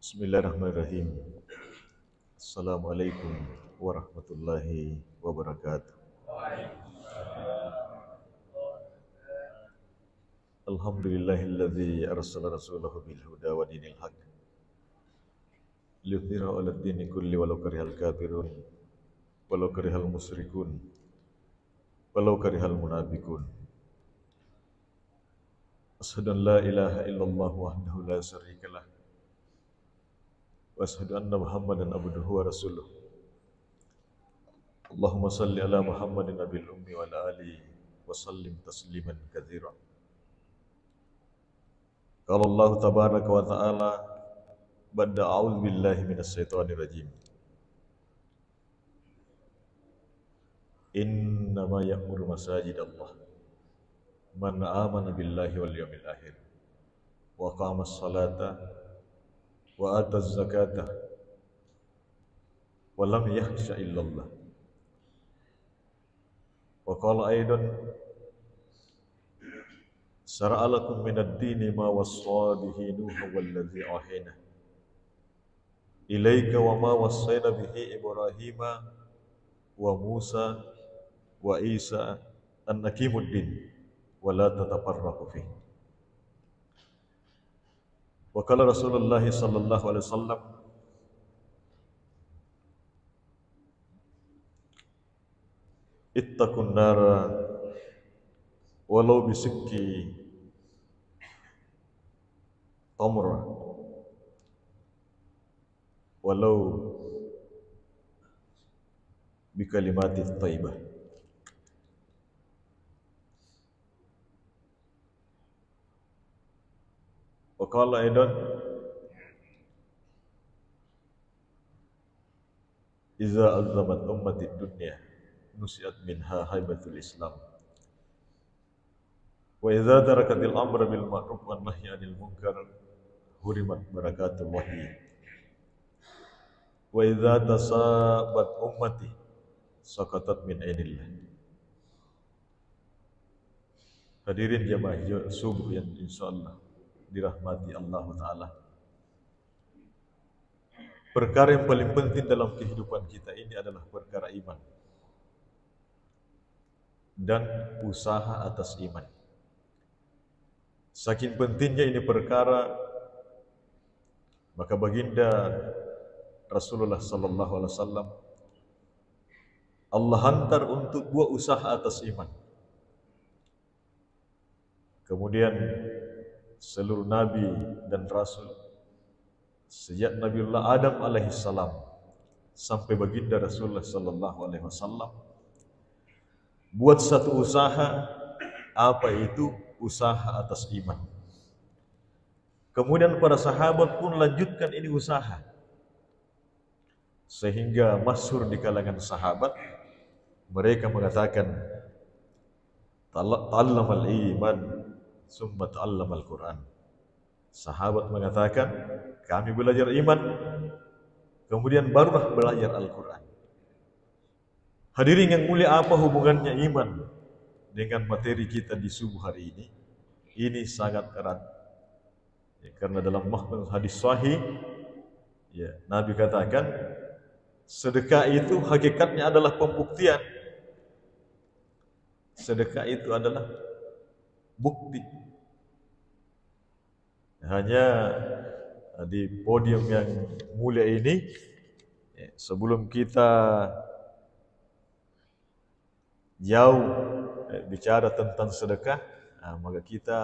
Bismillahirrahmanirrahim. Assalamualaikum warahmatullahi wabarakatuh. Alhamdulillahilladzi arsala rasulahu bil huda wa dinil haq liyudhhirahu 'alad dini kulli walau karihal kafirun walau karihal musyrikun walau karihal munafiqun. Asyhadu an la ilaha illallah wahdahu la syarikalah wa asyhadu anna Muhammadan abduhu wa rasuluh. Allahumma salli ala Muhammadin nabil ummi wa ala alihi wa sallim tasliman katsira. Qala Allah tabaraka wa ta'ala ba'da a'udzu billahi minasy syaithanir rajim. Innama ya'muru masajidallah man amana billahi wal yawmil akhir wa qama as-salata wa ata az-zakata wa lam yakhsha illallah. Wa qala aidan syara'a lakum minad dini ma wassa bihi Nuh wallazi ahina ilaika wa ma wassayna bihi Ibrahima wa Musa wa Isa an aqimuddin wa la tatafarraqu fihi. Wa qala Rasulullah sallallahu alaihi wasallam ittaqun nara walau bisikki tamra walau bikalimati thayyibah. Wa qala aidan iza azzamat ummati dunya nusiat minha haibatul Islam wa idza tarakatil amra bil ma'ruf wan nahyi 'anil munkar hurimat barakatullahi wa idza tasabat ummati saqatat min ainillah. Hadirin jamaah subuh yang insyaallah dirahmati Allah Ta'ala. Perkara yang paling penting dalam kehidupan kita ini adalah perkara iman dan usaha atas iman. Saking pentingnya ini perkara, maka baginda Rasulullah sallallahu alaihi wasallam Allah hantar untuk buat usaha atas iman. Kemudian seluruh nabi dan rasul sejak Nabiullah Adam alaihi salam sampai baginda Rasulullah sallallahu alaihi wasallam buat satu usaha. Apa itu? Usaha atas iman. Kemudian para sahabat pun lanjutkan ini usaha, sehingga masyhur di kalangan sahabat mereka mengatakan ta'allamal iman summa ta'allamal Quran. Sahabat mengatakan kami belajar iman kemudian barulah belajar Al-Quran. Hadirin yang mulia, apa hubungannya iman dengan materi kita di subuh hari ini? Ini sangat erat. Ya, karena dalam hadis sahih, ya, Nabi katakan sedekah itu hakikatnya adalah pembuktian. Sedekah itu adalah bukti. Hanya di podium yang mulia ini, ya, sebelum kita jauh bicara tentang sedekah, maka kita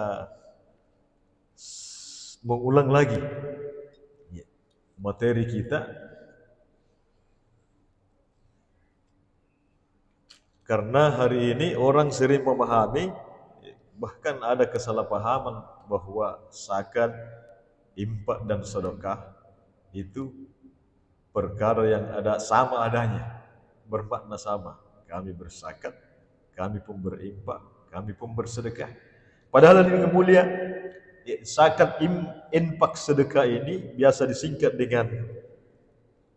mengulang lagi materi kita, karena hari ini orang sering memahami, bahkan ada kesalahpahaman bahwa zakat, infak dan sedekah itu perkara yang ada sama adanya, bermakna sama. Kami berzakat, kami pun berinfak, kami pun bersedekah. Padahal yang mulia, zakat, infak, sedekah ini biasa disingkat dengan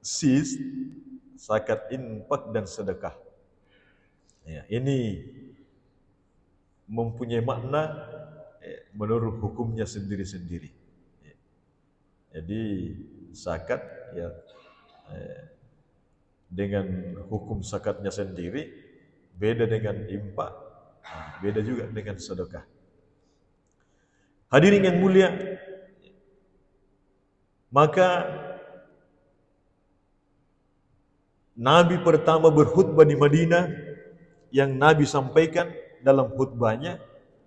SIS, zakat, infak dan sedekah. Ya, ini mempunyai makna menurut hukumnya sendiri-sendiri. Jadi zakat ya dengan hukum zakatnya sendiri, beda dengan infak, beda juga dengan sedekah. Hadirin yang mulia, maka Nabi pertama berkhutbah di Madinah, yang Nabi sampaikan dalam khutbahnya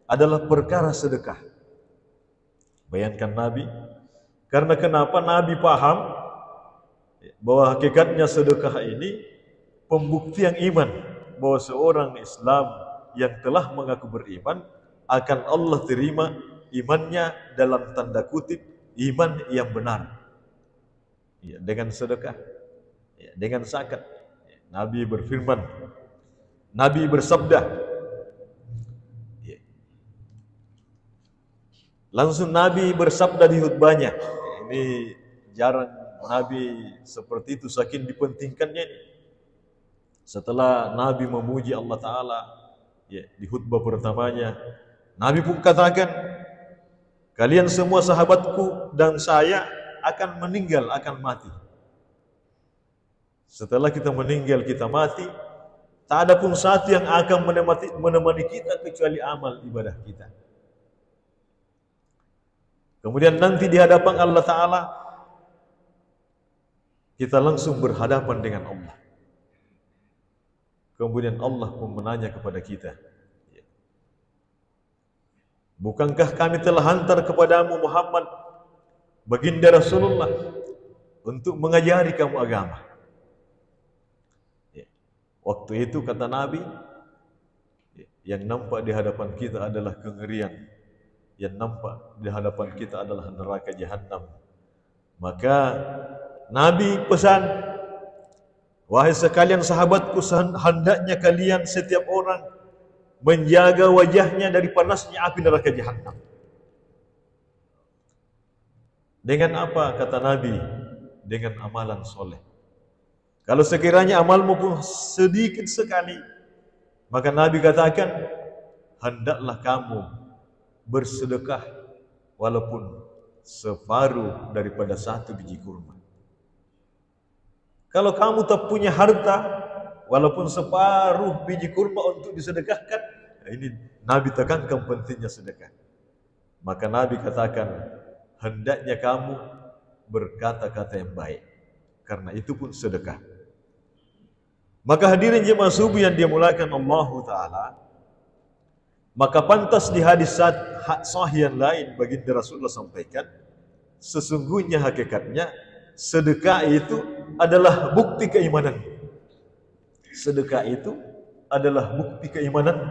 adalah perkara sedekah. Bayangkan Nabi, karena kenapa Nabi paham bahwa hakikatnya sedekah ini pembuktian iman, bahwa seorang Islam yang telah mengaku beriman akan Allah terima imannya dalam tanda kutip iman yang benar, ya, dengan sedekah, ya, dengan zakat. Ya, Nabi berfirman, Nabi bersabda, ya, langsung Nabi bersabda di khutbahnya. Ini jarang Nabi seperti itu, saking dipentingkannya ini. Setelah Nabi memuji Allah Ta'ala, ya, di khutbah pertamanya, Nabi pun katakan, kalian semua sahabatku dan saya akan meninggal, akan mati. Setelah kita meninggal, kita mati, tak ada pun satu yang akan menemani kita kecuali amal ibadah kita. Kemudian nanti di hadapan Allah Ta'ala, kita langsung berhadapan dengan Allah. Kemudian Allah pun menanya kepada kita, bukankah kami telah hantar kepadamu Muhammad, baginda Rasulullah, untuk mengajari kamu agama? Waktu itu kata Nabi, yang nampak di hadapan kita adalah kengerian, yang nampak di hadapan kita adalah neraka jahanam. Maka Nabi pesan, wahai sekalian sahabatku, hendaknya kalian setiap orang menjaga wajahnya dari panasnya api neraka jahanam. Dengan apa kata Nabi? Dengan amalan soleh. Kalau sekiranya amalmu pun sedikit sekali, maka Nabi katakan, hendaklah kamu bersedekah walaupun separuh daripada satu biji kurma. Kalau kamu tak punya harta, walaupun separuh biji kurma untuk disedekahkan, ini Nabi tekankan pentingnya sedekah. Maka Nabi katakan, hendaknya kamu berkata-kata yang baik, karena itu pun sedekah. Maka hadirin jemaah subuh yang dimuliakan Allah Ta'ala, maka pantas di hadis sahih yang lain baginda Rasulullah sampaikan, sesungguhnya hakikatnya sedekah itu adalah bukti keimanan. Sedekah itu adalah bukti keimanan.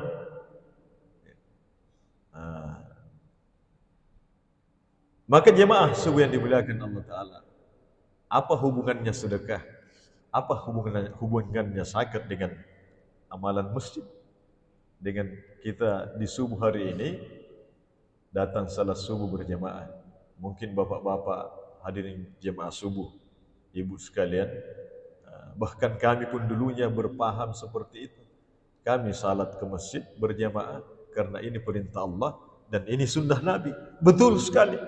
Maka jemaah subuh yang dimuliakan Allah Ta'ala, apa hubungannya sedekah? Apa hubungannya zakat dengan amalan masjid? Dengan kita di subuh hari ini datang salat subuh berjamaah. Mungkin bapak-bapak hadirin jemaah subuh, ibu sekalian, bahkan kami pun dulunya berpaham seperti itu. Kami salat ke masjid berjamaah karena ini perintah Allah dan ini sunnah Nabi. Betul sekali.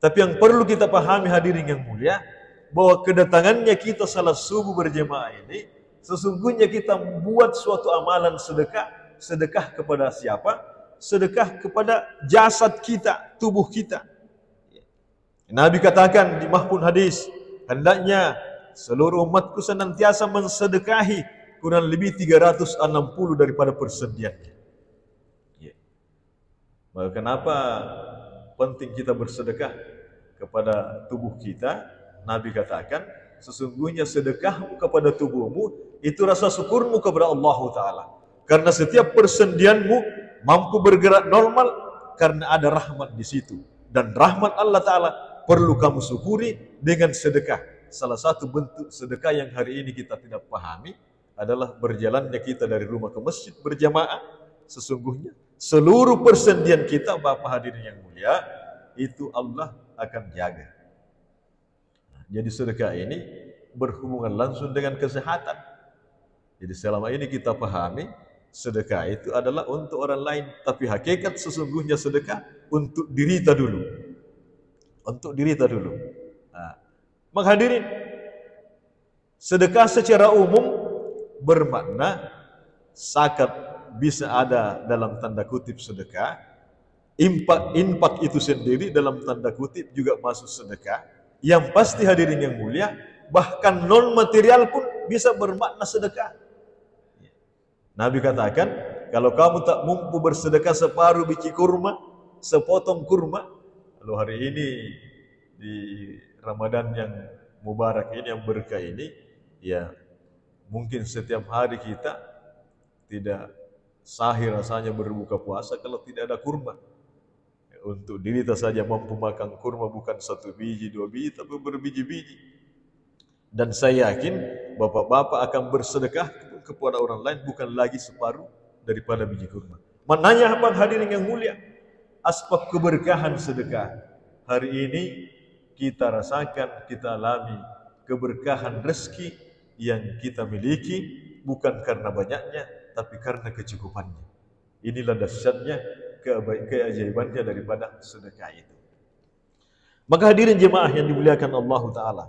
Tapi yang perlu kita pahami hadirin yang mulia, bahwa kedatangannya kita salat subuh berjamaah ini, sesungguhnya kita membuat suatu amalan sedekah. Sedekah kepada siapa? Sedekah kepada jasad kita, tubuh kita. Nabi katakan di mahpun hadis, hendaknya seluruh umatku senantiasa mensedekahi kurang lebih 360 daripada persediaannya. Maka kenapa penting kita bersedekah kepada tubuh kita? Nabi katakan, sesungguhnya sedekahmu kepada tubuhmu itu rasa syukurmu kepada Allah Ta'ala. Karena setiap persendianmu mampu bergerak normal karena ada rahmat di situ. Dan rahmat Allah Ta'ala perlu kamu syukuri dengan sedekah. Salah satu bentuk sedekah yang hari ini kita tidak pahami adalah berjalannya kita dari rumah ke masjid berjamaah. Sesungguhnya seluruh persendian kita, Bapak hadirin yang mulia, itu Allah akan jaga. Jadi sedekah ini berhubungan langsung dengan kesehatan. Jadi selama ini kita pahami sedekah itu adalah untuk orang lain, tapi hakikat sesungguhnya sedekah untuk diri kita dulu. Untuk diri kita dulu. Nah, Maka hadirin, sedekah secara umum bermakna zakat bisa ada dalam tanda kutip sedekah, infak itu sendiri dalam tanda kutip juga masuk sedekah. Yang pasti hadirin yang mulia, bahkan non material pun bisa bermakna sedekah. Nabi katakan, kalau kamu tak mampu bersedekah separuh biji kurma, sepotong kurma, lalu hari ini di Ramadan yang mubarak ini, yang berkah ini, ya mungkin setiap hari kita tidak sahih rasanya berbuka puasa kalau tidak ada kurma. Untuk diri kita saja mampu makan kurma bukan 1 biji, 2 biji, tapi berbiji-biji. Dan saya yakin bapak-bapak akan bersedekah kepada orang lain bukan lagi separuh daripada biji kurma. Maknanya apa hadirin yang mulia? Asbab keberkahan sedekah. Hari ini kita rasakan, kita alami keberkahan rezeki yang kita miliki bukan karena banyaknya, tapi karena kecukupannya. Inilah dahsyatnya, keajaibannya daripada sedekah itu. Maka hadirin jemaah yang dimuliakan Allah Ta'ala,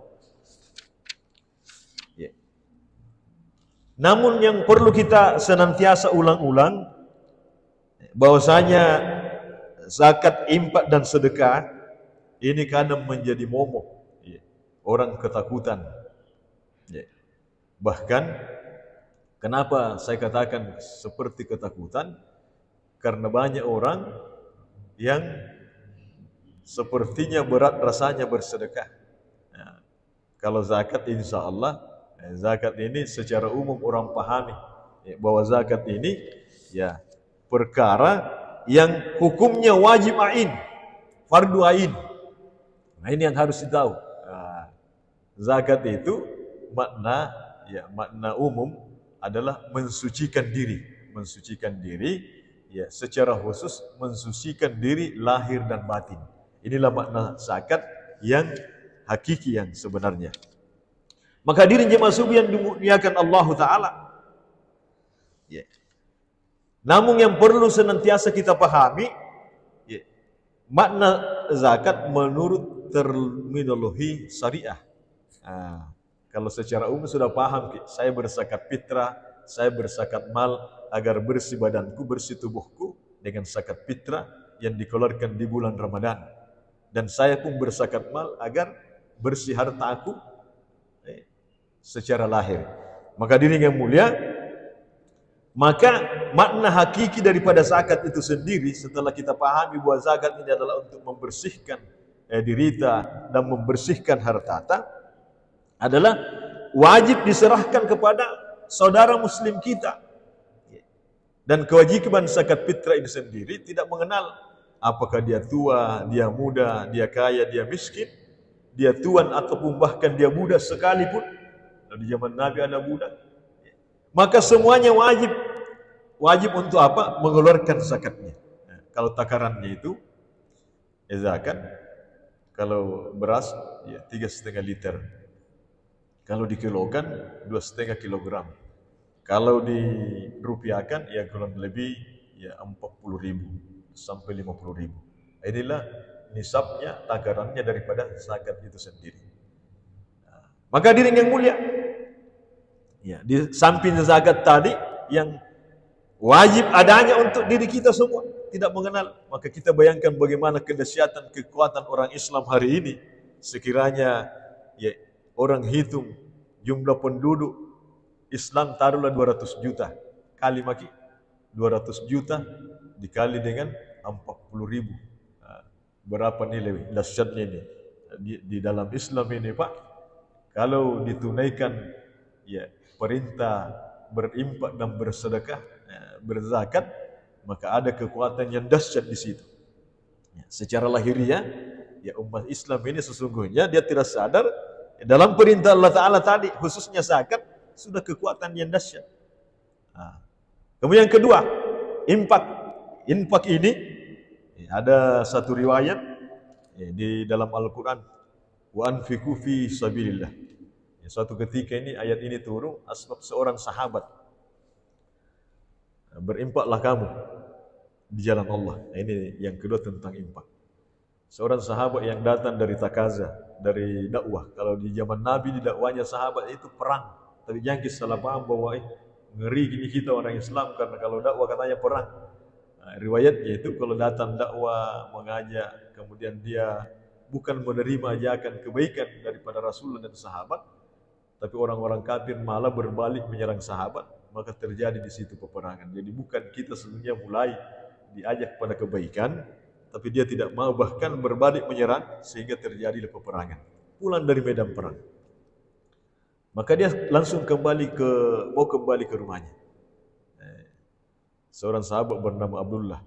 ya. Namun yang perlu kita senantiasa ulang-ulang, bahwasanya zakat, infak dan sedekah ini kadang menjadi momok, ya, orang ketakutan, ya. Bahkan kenapa saya katakan seperti ketakutan? Karena banyak orang yang sepertinya berat rasanya bersedekah. Nah, kalau zakat, insya Allah zakat ini secara umum orang pahami, ya, bahwa zakat ini ya perkara yang hukumnya wajib ain, fardu ain. Nah, ini yang harus ditahu. Nah, zakat itu makna umum adalah mensucikan diri, ya, secara khusus mensucikan diri lahir dan batin. Inilah makna zakat yang hakiki, yang sebenarnya. Maka hadirin jemaah subuh yang dimuliakan Allah Ta'ala, ya. Namun yang perlu senantiasa kita pahami, ya, makna zakat menurut terminologi syariah. Nah, kalau secara umum sudah paham, saya berzakat fitrah, saya berzakat mal agar bersih badanku, bersih tubuhku dengan zakat fitrah yang dikeluarkan di bulan Ramadan. Dan saya pun berzakat mal agar bersih hartaku secara lahir. Maka diri yang mulia, maka makna hakiki daripada zakat itu sendiri, setelah kita pahami bahwa zakat ini adalah untuk membersihkan diri kita dan membersihkan harta, adalah wajib diserahkan kepada saudara muslim kita. Dan kewajiban zakat fitrah ini sendiri tidak mengenal apakah dia tua, dia muda, dia kaya, dia miskin, dia tuan ataupun bahkan dia budak sekalipun. Di zaman Nabi ada budak. Maka semuanya wajib untuk apa? Mengeluarkan zakatnya. Nah, kalau takarannya itu zakat, kalau beras ya 3,5 liter. Kalau dikilokan 2,5 kilogram. Kalau dirupiahkan ya kurang lebih ya 40.000 sampai 50.000. Inilah nisabnya, takarannya daripada zakat itu sendiri. Nah, maka hadirin yang mulia, ya, di samping zakat tadi yang wajib adanya untuk diri kita semua, tidak mengenal, maka kita bayangkan bagaimana kedahsyatan kekuatan orang Islam hari ini. Sekiranya ya orang hitung jumlah penduduk Islam, taruhlah 200 juta, kali maki 200 juta dikali dengan 40.000. Nah, berapa nilai dahsyatnya ini di dalam Islam ini, Pak? Kalau ditunaikan ya perintah berinfak dan bersedekah, berzakat, maka ada kekuatan yang dahsyat di situ. Ya, secara lahiriah ya umat Islam ini sesungguhnya dia tidak sadar dalam perintah Allah Ta'ala tadi, khususnya zakat, sudah kekuatan yang dahsyat. Nah, kemudian yang kedua, infak. Infak ini ada satu riwayat di dalam Al-Quran, wa anfiqu fi sabilillah. Suatu ketika ini ayat ini turun, asbab seorang sahabat, berinfaklah kamu di jalan Allah. Nah, ini yang kedua tentang infak. Seorang sahabat yang datang dari takaza, dari dakwah. Kalau di zaman Nabi di dakwahnya sahabat itu perang. Tapi jangan kita salah paham bahwa ngeri gini kita orang Islam karena kalau dakwah katanya perang. Nah, riwayatnya itu kalau datang dakwah mengajak, kemudian dia bukan menerima ajakan kebaikan daripada Rasulullah dan sahabat, tapi orang-orang kafir malah berbalik menyerang sahabat, maka terjadi di situ peperangan. Jadi bukan kita sebenarnya mulai diajak pada kebaikan, tapi dia tidak mau, bahkan berbalik menyerang sehingga terjadi peperangan. Pulang dari medan perang, maka dia langsung mau kembali ke rumahnya. Seorang sahabat bernama Abdullah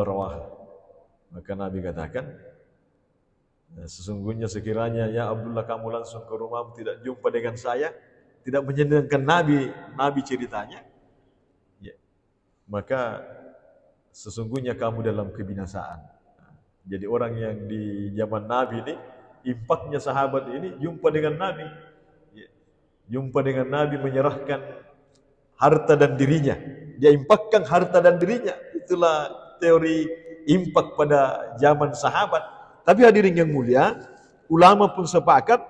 Rawaha. Maka Nabi katakan, sesungguhnya sekiranya ya Abdullah kamu langsung ke rumahmu tidak jumpa dengan saya, tidak menyenangkan Nabi ceritanya, ya, maka sesungguhnya kamu dalam kebinasaan. Jadi orang yang di zaman Nabi ini, impaknya sahabat ini jumpa dengan Nabi, ya, jumpa dengan Nabi menyerahkan harta dan dirinya. Dia impakkan harta dan dirinya. Itulah teori impak pada zaman sahabat. Tapi hadirin yang mulia, ulama pun sepakat,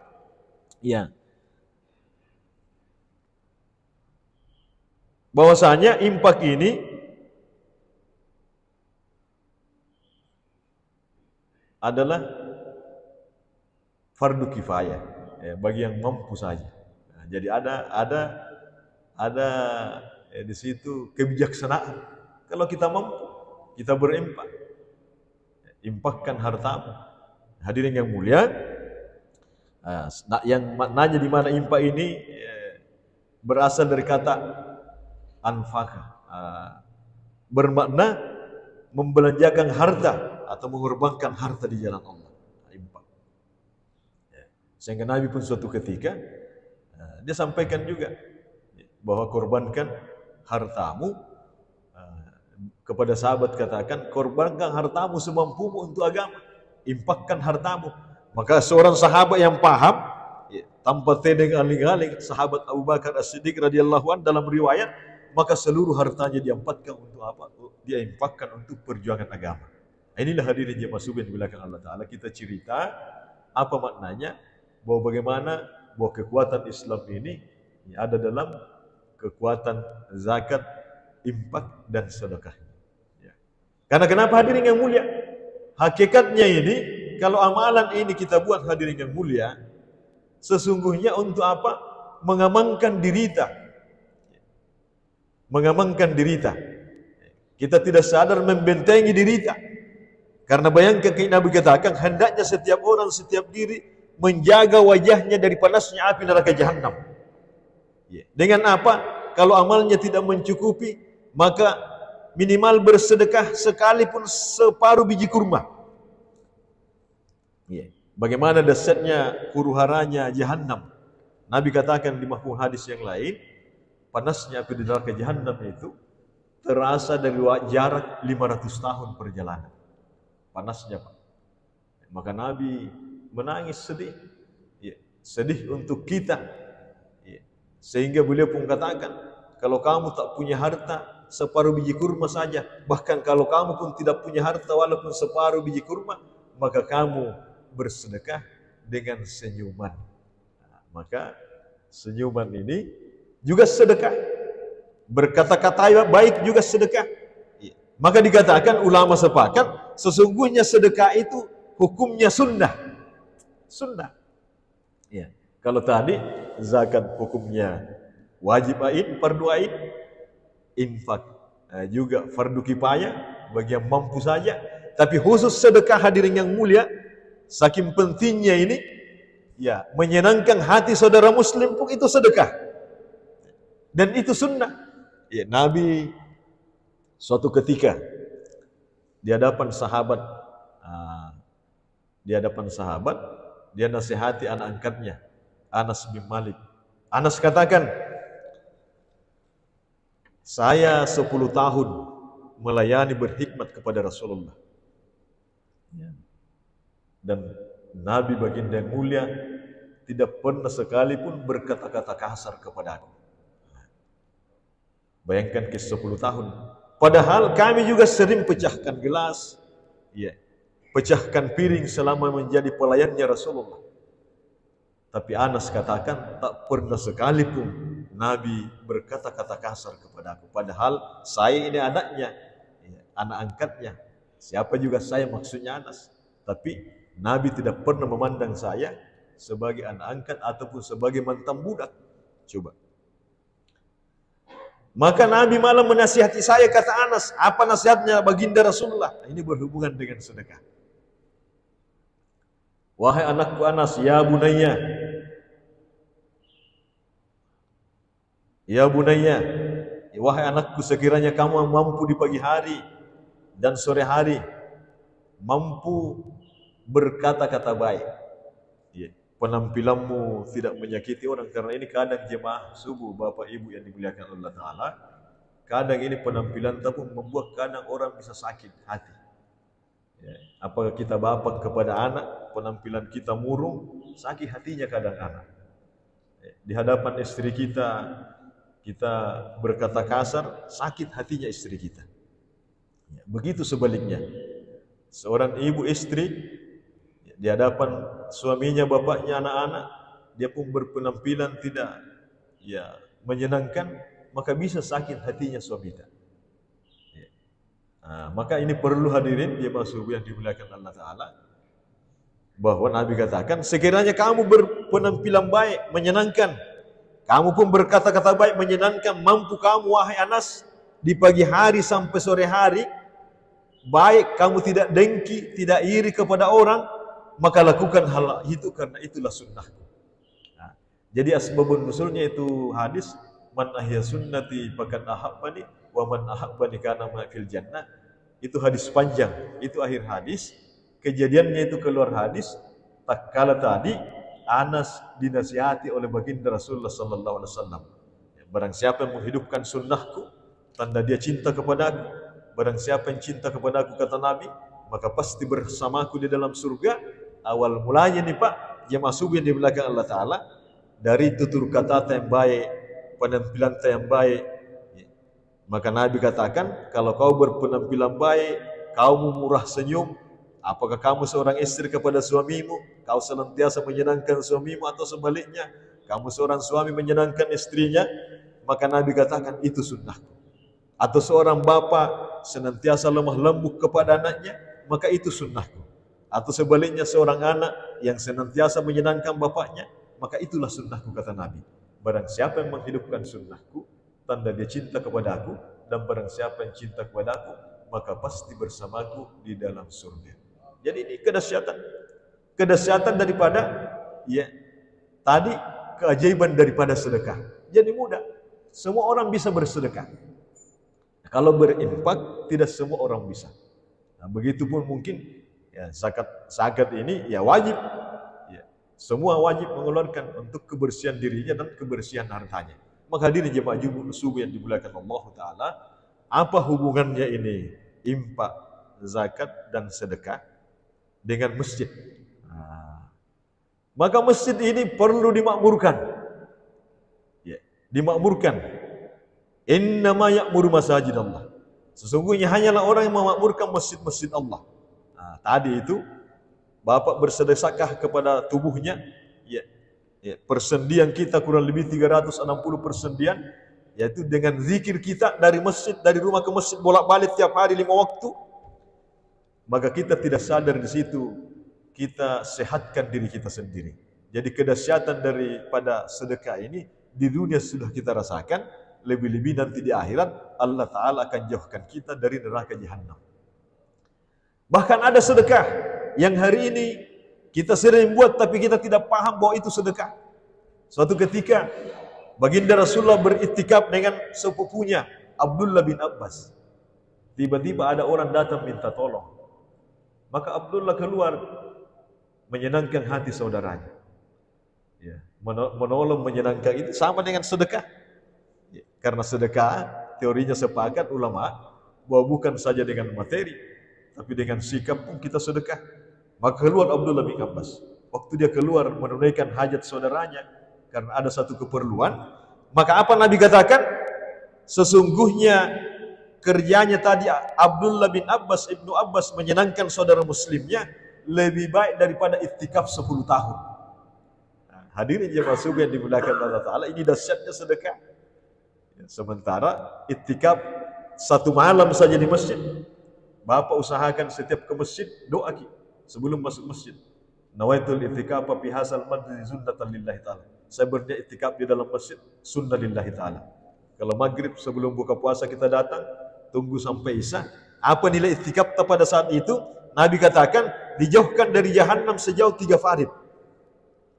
ya, bahwasanya impak ini adalah fardu kifayah, ya, bagi yang mampu saja. Nah, jadi ada di situ kebijaksanaan. Kalau kita mampu, kita berimpak, impakkan hartamu. Hadirin yang mulia, yang maknanya di mana impak ini berasal dari kata anfaka, bermakna membelanjakan harta atau mengorbankan harta di jalan Allah. Impak. Sehingga Nabi pun suatu ketika dia sampaikan juga bahwa korbankan hartamu, kepada sahabat katakan, korbankan hartamu semampumu untuk agama, impakkan hartamu. Maka seorang sahabat yang paham, tanpa tedeng aling-aling, sahabat Abu Bakar As-Siddiq radhiyallahu anhu dalam riwayat, maka seluruh hartanya diempatkan untuk apa? Dia impakkan untuk perjuangan agama. Inilah hadirin jemaah subuh di belakang Allah Ta'ala, kita cerita apa maknanya, bahwa bagaimana bahwa kekuatan Islam ini ada dalam kekuatan zakat, impak dan sedekah. Ya. Karena kenapa hadirin yang mulia? Hakikatnya ini, kalau amalan ini kita buat hadirin yang mulia, sesungguhnya untuk apa? Mengamankan derita. Mengamankan derita. Kita tidak sadar membentengi derita. Karena bayangkan Nabi katakan, hendaknya setiap orang, setiap diri menjaga wajahnya dari panasnya api neraka jahanam. Dengan apa? Kalau amalnya tidak mencukupi, maka minimal bersedekah sekalipun separuh biji kurma. Bagaimana dahsyatnya huru-haranya jahanam. Nabi katakan di mafhum hadis yang lain, panasnya api di neraka jahanam itu terasa dari jarak 500 tahun perjalanan. Panasnya, Pak. Maka Nabi menangis sedih. Sedih untuk kita. Sehingga beliau pun katakan, kalau kamu tak punya harta, separuh biji kurma saja. Bahkan kalau kamu pun tidak punya harta walaupun separuh biji kurma, maka kamu bersedekah dengan senyuman. Nah, maka senyuman ini juga sedekah. Berkata-kata baik juga sedekah. Maka dikatakan ulama sepakat, sesungguhnya sedekah itu hukumnya sunnah. Sunnah. Ya. Kalau tadi zakat hukumnya wajib ain, fardu ain, infak juga fardu kifayah bagi yang mampu saja. Tapi khusus sedekah hadirin yang mulia, saking pentingnya ini, ya, menyenangkan hati saudara muslim pun itu sedekah. Dan itu sunnah. Ya, Nabi suatu ketika di hadapan sahabat, dia nasihati anak angkatnya, Anas bin Malik. Anas katakan, saya 10 tahun melayani berkhidmat kepada Rasulullah. Dan Nabi baginda yang mulia tidak pernah sekalipun berkata-kata kasar kepada aku. Bayangkan ke 10 tahun. Padahal kami juga sering pecahkan gelas, pecahkan piring selama menjadi pelayannya Rasulullah. Tapi Anas katakan, tak pernah sekalipun Nabi berkata-kata kasar kepada aku. Padahal saya ini anaknya, anak angkatnya. Siapa juga saya, maksudnya Anas. Tapi Nabi tidak pernah memandang saya sebagai anak angkat ataupun sebagai mantan budak. Coba. Maka Nabi malah menasihati saya, kata Anas. Apa nasihatnya baginda Rasulullah? Ini berhubungan dengan sedekah. Wahai anakku Anas, ya bunayya, ya bunayya, wahai anakku, sekiranya kamu mampu di pagi hari dan sore hari, mampu berkata-kata baik, penampilanmu tidak menyakiti orang. Karena ini kadang jemaah subuh, bapak ibu yang dimuliakan Allah Ta'ala, kadang ini penampilan tapi membuat kadang orang bisa sakit hati. Apakah kita bapak kepada anak, penampilan kita murung, sakit hatinya kadang anak. Di hadapan istri kita, kita berkata kasar, sakit hatinya istri kita. Begitu sebaliknya, seorang ibu istri di hadapan suaminya, bapaknya, anak-anak, dia pun berpenampilan tidak menyenangkan, maka bisa sakit hatinya suami kita. Maka ini perlu hadirin jemaah subuh yang dimuliakan Allah Ta'ala, bahwa Nabi katakan, sekiranya kamu berpenampilan baik, menyenangkan, kamu pun berkata-kata baik, menyenangkan, mampu kamu wahai Anas di pagi hari sampai sore hari, baik, kamu tidak dengki, tidak iri kepada orang, maka lakukan hal itu, karena itulah sunnahku. Jadi asbabun nusulnya itu hadis, man ahya sunnati faqad ahabbani wa man ahabbani kana ma'fil jannah. Itu hadis panjang, itu akhir hadis. Kejadiannya itu keluar hadis tak kala tadi Anas dinasihati oleh baginda Rasulullah sallallahu alaihi wasallam. Barang siapa yang menghidupkan sunnahku, tanda dia cinta kepadaku. Barang siapa yang cinta kepadaku, kata Nabi, maka pasti bersamaku di dalam surga. Awal mulanya nih Pak, jemaah subuh yang dimuliakan Allah Ta'ala, dari tutur kata yang baik, penampilan yang baik. Maka Nabi katakan, kalau kau berpenampilan baik, kau murah senyum, apakah kamu seorang istri kepada suamimu, kau senantiasa menyenangkan suamimu, atau sebaliknya, kamu seorang suami menyenangkan istrinya, maka Nabi katakan, itu sunnahku. Atau seorang bapa senantiasa lemah lembut kepada anaknya, maka itu sunnahku. Atau sebaliknya, seorang anak yang senantiasa menyenangkan bapaknya, maka itulah sunnahku, kata Nabi. Barang siapa yang menghidupkan sunnahku, tanda dia cinta kepada aku, dan barang siapa yang cinta kepada aku, maka pasti bersamaku di dalam surga. Jadi ini kedahsyatan daripada tadi keajaiban daripada sedekah. Jadi mudah, semua orang bisa bersedekah. Kalau berinfak, tidak semua orang bisa. Nah, begitupun mungkin zakat ini wajib. Semua wajib mengeluarkan untuk kebersihan dirinya dan kebersihan hartanya. Maka hadirin jemaah subuh yang dimuliakan Allah Ta'ala, apa hubungannya ini infak, zakat dan sedekah dengan masjid? Maka masjid ini perlu dimakmurkan. Dimakmurkan. Innama ya'muru masajid Allah. Sesungguhnya hanyalah orang yang memakmurkan masjid-masjid Allah. Tadi itu bapak bersedekah kepada tubuhnya, persendian kita kurang lebih 360 persendian, yaitu dengan zikir kita dari masjid, dari rumah ke masjid bolak-balik tiap hari 5 waktu. Maka kita tidak sadar di situ kita sehatkan diri kita sendiri. Jadi kedahsyatan daripada sedekah ini di dunia sudah kita rasakan, lebih-lebih nanti di akhirat Allah Ta'ala akan jauhkan kita dari neraka Jahannam. Bahkan ada sedekah yang hari ini kita sering buat tapi kita tidak paham bahwa itu sedekah. Suatu ketika baginda Rasulullah beriktikaf dengan sepupunya Abdullah bin Abbas. Tiba-tiba ada orang datang minta tolong. Maka Abdullah keluar menyenangkan hati saudaranya. Menolong, menyenangkan, itu sama dengan sedekah. Karena sedekah teorinya sepakat ulama bahwa bukan saja dengan materi, tapi dengan sikap pun kita sedekah. Maka keluar Abdullah bin Abbas. Waktu dia keluar menunaikan hajat saudaranya karena ada satu keperluan, maka apa Nabi katakan? Sesungguhnya kerjanya tadi Abdullah bin Abbas, Ibnu Abbas menyenangkan saudara muslimnya lebih baik daripada iktikaf 10 tahun. Nah, hadirin jemaah subuh yang dimuliakan Allah Ta'ala, ini dahsyatnya sedekah. Sementara iktikaf 1 malam saja di masjid, Bapak usahakan setiap ke masjid doa sebelum masuk masjid. Nawaitul i'tikafa fi hadzal majlis sunnatan lillahi ta'ala. Saya berniat i'tikaf di dalam masjid sunnah lillahi ta'ala. Kalau maghrib sebelum buka puasa kita datang, tunggu sampai isya. Apa nilai i'tikaf pada saat itu? Nabi katakan dijauhkan dari jahanam sejauh 3 farid.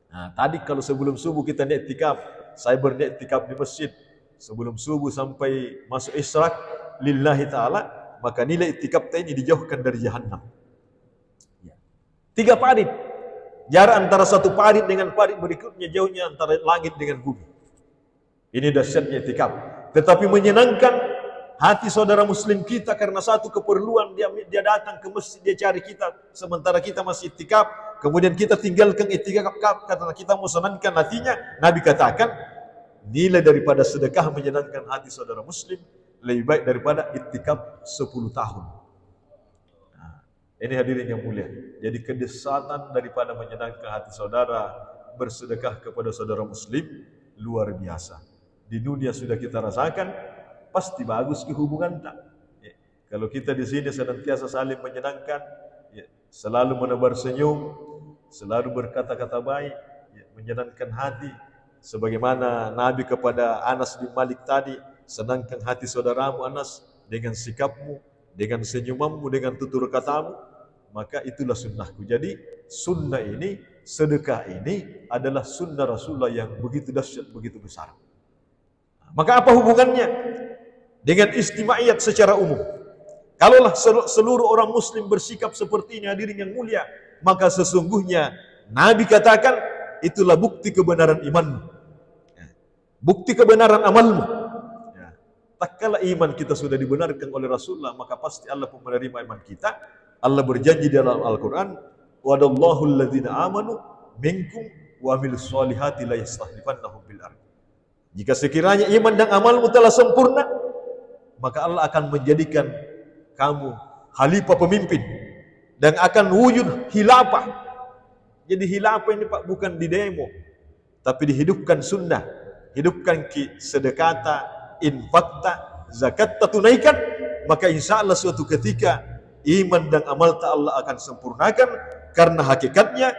Nah, tadi kalau sebelum subuh kita niat i'tikaf, saya berniat i'tikaf di masjid sebelum subuh sampai masuk isyraq lillahi ta'ala, maka nilai i'tikaf ini dijauhkan dari jahanam. 3 farid. Jarak antara 1 farid dengan farid berikutnya jauhnya antara langit dengan bumi. Ini dahsyatnya i'tikaf. Tetapi menyenangkan hati saudara muslim kita karena satu keperluan dia datang ke masjid, dia cari kita sementara kita masih i'tikaf, kemudian kita tinggalkan i'tikaf karena kita mau senangkan hatinya. Nabi katakan nilai daripada sedekah menyenangkan hati saudara muslim lebih baik daripada i'tikaf 10 tahun. Ini hadirin yang mulia. Jadi kedesatan daripada menyenangkan hati saudara bersedekah kepada saudara muslim luar biasa. Di dunia sudah kita rasakan, pasti bagus ke hubungan tak. Kalau kita di sini senantiasa saling menyenangkan, selalu menebar senyum, selalu berkata-kata baik, menyenangkan hati, sebagaimana Nabi kepada Anas bin Malik tadi, senangkan hati saudaramu Anas dengan sikapmu, dengan senyumanmu, dengan tutur katamu, maka itulah sunnahku. Jadi sunnah ini, sedekah ini adalah sunnah Rasulullah yang begitu dahsyat, begitu besar. Maka apa hubungannya dengan istimaiyat secara umum? Kalaulah seluruh orang muslim bersikap seperti ini hadirin yang mulia, maka sesungguhnya Nabi katakan itulah bukti kebenaran imanmu, bukti kebenaran amalmu. Tak kala iman kita sudah dibenarkan oleh Rasulullah, maka pasti Allah pun menerima iman kita. Allah berjanji dalam Al-Quran, "Wadallahu alladhina amanu minkum wa amilus solihati la yastakhlifannahum fil ardh." Jika sekiranya iman dan amalmu telah sempurna, maka Allah akan menjadikan kamu khalifah pemimpin dan akan wujud khilafah. Jadi khilafah ini Pak bukan di demo, tapi dihidupkan sunnah, hidupkan sedekata, infakta, zakat tunaikan, maka insya Allah suatu ketika iman dan amal Allah akan sempurnakan, karena hakikatnya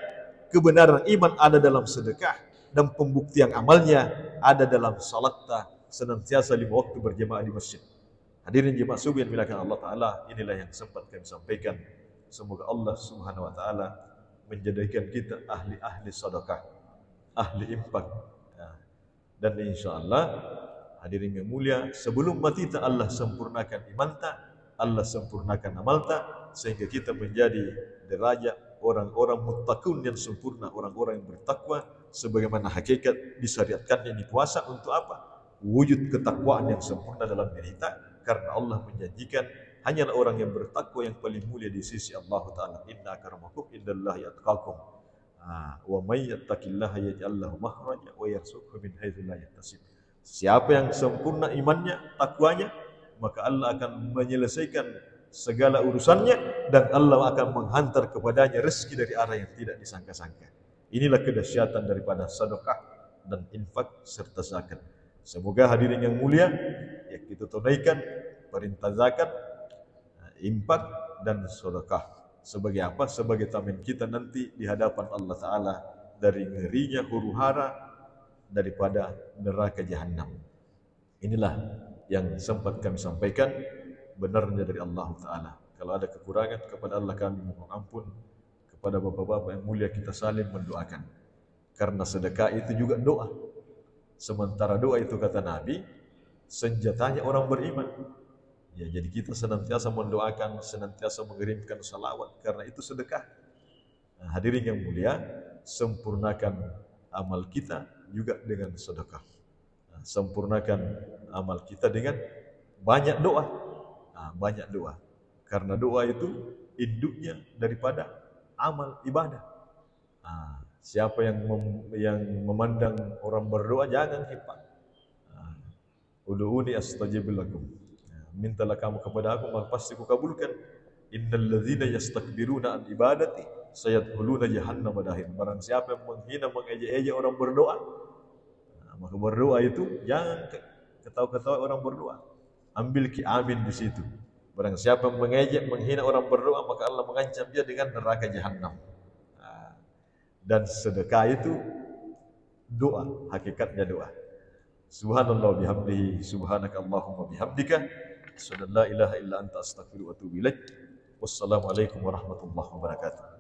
kebenaran iman ada dalam sedekah dan pembuktian amalnya ada dalam salat senantiasa 5 waktu berjamaah di masjid. Hadirin jemaah subuh yang dimuliakan Allah Ta'ala, inilah yang sempat kami sampaikan. Semoga Allah Subhanahu Wa Ta'ala menjadikan kita ahli-ahli sedekah, ahli infak, dan insya Allah hadirin yang mulia, sebelum mati Allah sempurnakan iman Allah sempurnakan amal sehingga kita menjadi derajat orang-orang muttaqun yang sempurna, orang-orang yang bertakwa sebagaimana hakikat disyariatkannya di puasa. Untuk apa? Wujud ketakwaan yang sempurna dalam diri kita, karena Allah menjanjikan hanyalah orang yang bertakwa yang paling mulia di sisi Allah Ta'ala. Inna akramakum indallahi atqakum wa may yattaqillaha yaj'al lahu makhraja wa yarzuqhu min haitsu la yahtasib. Siapa yang sempurna imannya, takwanya, maka Allah akan menyelesaikan segala urusannya dan Allah akan menghantar kepadanya rezeki dari arah yang tidak disangka-sangka. Inilah kedahsyatan daripada sedekah dan infak serta zakat. Semoga hadirin yang mulia, ya kita tunaikan perintah zakat, infak dan sedekah. Sebagai apa? Sebagai tamen kita nanti di hadapan Allah Ta'ala dari ngerinya huru-hara daripada neraka jahanam. Inilah yang sempat kami sampaikan, benarnya dari Allah Ta'ala. Kalau ada kekurangan, kepada Allah kami mohon ampun. Kepada bapak-bapak yang mulia kita saling mendoakan, karena sedekah itu juga doa. Sementara doa itu kata Nabi, senjatanya orang beriman. Ya, jadi kita senantiasa mendoakan, senantiasa mengirimkan salawat, karena itu sedekah. Nah, hadirin yang mulia, sempurnakan amal kita juga dengan sedekah. Sempurnakan amal kita dengan banyak doa. Banyak doa. Karena doa itu induknya daripada amal ibadah. Siapa yang memandang orang berdoa jangan hebat. Ud'uni astajib lakum. mintalah kamu kepada aku, maka pasti kukabulkan. Innal ladzina yastakbiruna an ibadati sayadkhuluna jahannama dakhil. Barang siapa yang menghina, mengejek-ejek orang berdoa, maka berdoa itu jangan ketawa-ketawa orang berdoa. Ambil ki amin di situ. Barang siapa yang mengejek, menghina orang berdoa, maka Allah mengancam dia dengan neraka jahanam. Dan sedekah itu doa, hakikatnya doa. Subhanallah bihamdihi, subhanakallahumma bihamdika, asyhadu an la ilaha illa anta astaghfiruka wa atubu ilaik. Wassalamualaikum warahmatullahi wabarakatuh.